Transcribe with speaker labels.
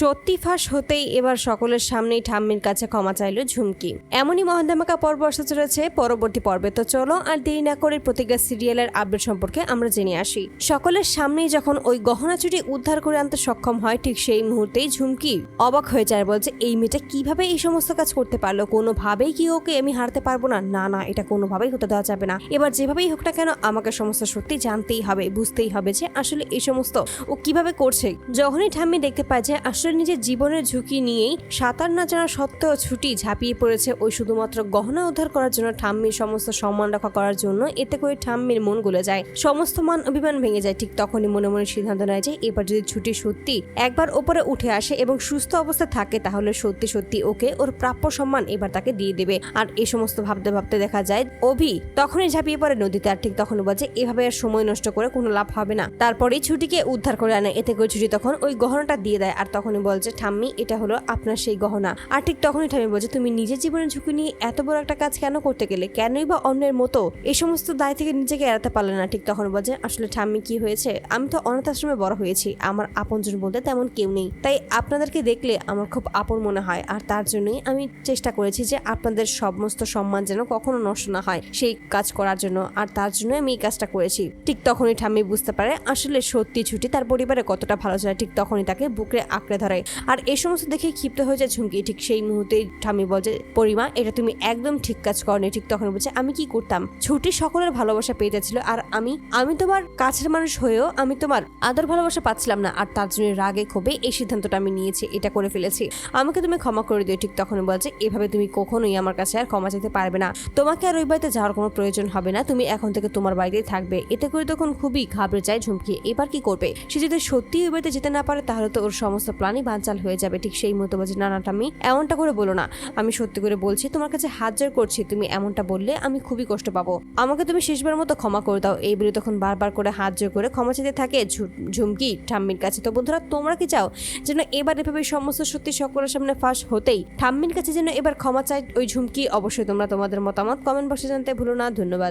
Speaker 1: সত্যি ফাঁস হতেই এবার সকলের সামনেই ঠাম্মির কাছে ক্ষমা চাইল ঝুমকি। এমনই মহাধামাকা পর্ব আসতে চলেছে পরবর্তী পর্বে। তো চলো আর দেরি না করে প্রতিজ্ঞা সিরিয়ালের আপডেট সম্পর্কে আমরা জেনে আসি। সকলের সামনেই যখন ওই গহনা চুরি উদ্ধার করে আনতে সক্ষম হয়, ঠিক সেই মুহূর্তেই ঝুমকি অবাক হয়ে যায়, বলছে এই মেয়েটা কিভাবে এই সমস্ত কাজ করতে পারলো? কোনোভাবেই কি ওকে আমি হারতে পারবো না? না না, এটা কোনোভাবেই হতে দেওয়া যাবে না। এবার যেভাবেই হোক না কেন আমাকে সমস্ত সত্যি জানতেই হবে, বুঝতেই হবে যে আসলে এই সমস্ত ও কিভাবে করছে। যখনই ঠাম্মি দেখতে পায় যে আসলে নিজের জীবনের ঝুঁকি নিয়েই সাঁতার না জানা সত্ত্বেও ছুটি ঝাঁপিয়ে পড়েছে ওই শুধুমাত্র গহনা উদ্ধার করার জন্য, ঠাম্মির সমস্ত সম্মান রক্ষা করার জন্য, এতে করে ঠাম্মির মন গলে যায়, সমস্ত মান অভিমান ভেঙে যায়। ঠিক তখনই মনে মনে সিদ্ধান্ত নেয় যে এবার যদি ছুটি সত্যি একবার ওপরে উঠে আসে এবং সুস্থ অবস্থায় থাকে, তাহলে সত্যি সত্যি ওকে ওর প্রাপ্য সম্মান এবার তাকে দিয়ে দেবে। আর এই সমস্ত ভাবতে ভাবতে দেখা যায় অভি তখনই ঝাঁপিয়ে পড়ে নদীতে। আর ঠিক তখনই বলছে এভাবে আর সময় নষ্ট করে কোনো লাভ হবে না। তারপরেই ছুটিকে উদ্ধার করে আনে, এতে করে ছুটি তখন ওই গহনাটা দিয়ে দেয়। আর তখনই বলছে ঠাম্মি এটা হলো আপনার সেই গহনা। আর ঠিক তখনই ঠাম্মি বলছে তুমি নিজের জীবনের ঝুঁকি নিয়ে এত বড় একটা কাজ কেন করতে গেলে? কেনই বা অন্যের মতো এই সমস্ত দায় থেকে নিজেকে এড়াতে পারলে না? ঠিক তখন বলছে আসলে ঠাম্মি কি হয়েছে, আমি তো অনাথ আশ্রমে বড় হয়েছি, আমার আপনজন বলতে তেমন কেউ নেই, তাই আপনাদেরকে দেখলে আমার খুব আপন মনে হয়। আর তার জন্যই আমি চেষ্টা করেছি যে আপনাদের সমস্ত সম্মান যেন কখনো নষ্ট না হয় সেই কাজ করার জন্য, আর তার জন্য আমি এই কাজটা করেছি। ঠিক তখনই ঠাম্মি বুঝতে পারে আসলে সত্যি ছুটি তার পরিবারে কতটা ভালো ছিল। ঠিক তখনই তাকে বুকে আঁকড়ে ধরে। আর এই সমস্ত দেখে ক্ষিপ্ত হয়ে যায় ঝুমকি। ঠিক সেই মুহূর্তেই ঠাম্মি বলছে পরিমা এটা তুমি একদম ঠিক কাজ করনি। ঠিক তখন বলছে আমি কি করতাম? ছুটি সকলের ভালোবাসা পেয়ে যাচ্ছিল, আর আমি তোমার কাছের মানুষ হয়েও আমি তোমার আদর ভালোবাসা পাচ্ছিলাম না, আর তার জন্য রাগে ক্ষোভে এই সিদ্ধান্তটা আমি নিয়েছি, এটা করে ফেলেছি, আমাকে তুমি ক্ষমা করে দিও। ঠিক তখন বলছে এভাবে তুমি কখনোই আমার কাছে আর ক্ষমা চাইতে পারবে না, তোমাকে আর ওই বাড়িতে যাওয়ার কোনো প্রয়োজন হবে না, তুমি এখন থেকে তোমার বাড়িতেই থাকবে। এতে করে তখন খুবই ঘাবড়ে যায় ঝুমকি। এবার কি করবে? সে যদি সত্যি ওই বাড়িতে যেতে না পারে তাহলে তো ওর সমস্ত প্ল্যানই বানচাল হয়ে যাবে। ঠিক সেই মতো বলছে না না ঠাম্মি এমনটা করে বলো না, আমি সত্যি করে বলছি, তোমার কাছে হাত জোর করছি, তুমি এমনটা বললে আমি খুবই কষ্ট পাবো, আমাকে তুমি শেষবার মতো ক্ষমা করে দাও। এই বলে তখন বারবার করে হাত জোর করে ক্ষমা চাইতে থাকে ঝুমকি ঠাম্মির কাছে। তো বন্ধুরা তোমরা কি চাও যেন এবার এভাবে সমস্ত সত্যি সকলের সামনে ফাঁস হতেই ঠাম্মির কাছে যেন এবার ক্ষমা চাই ওই ঝুমকি? অবশ্যই তোমরা তোমাদের মতামত কমেন্ট বক্সে জানতে ভুলো না। ধন্যবাদ।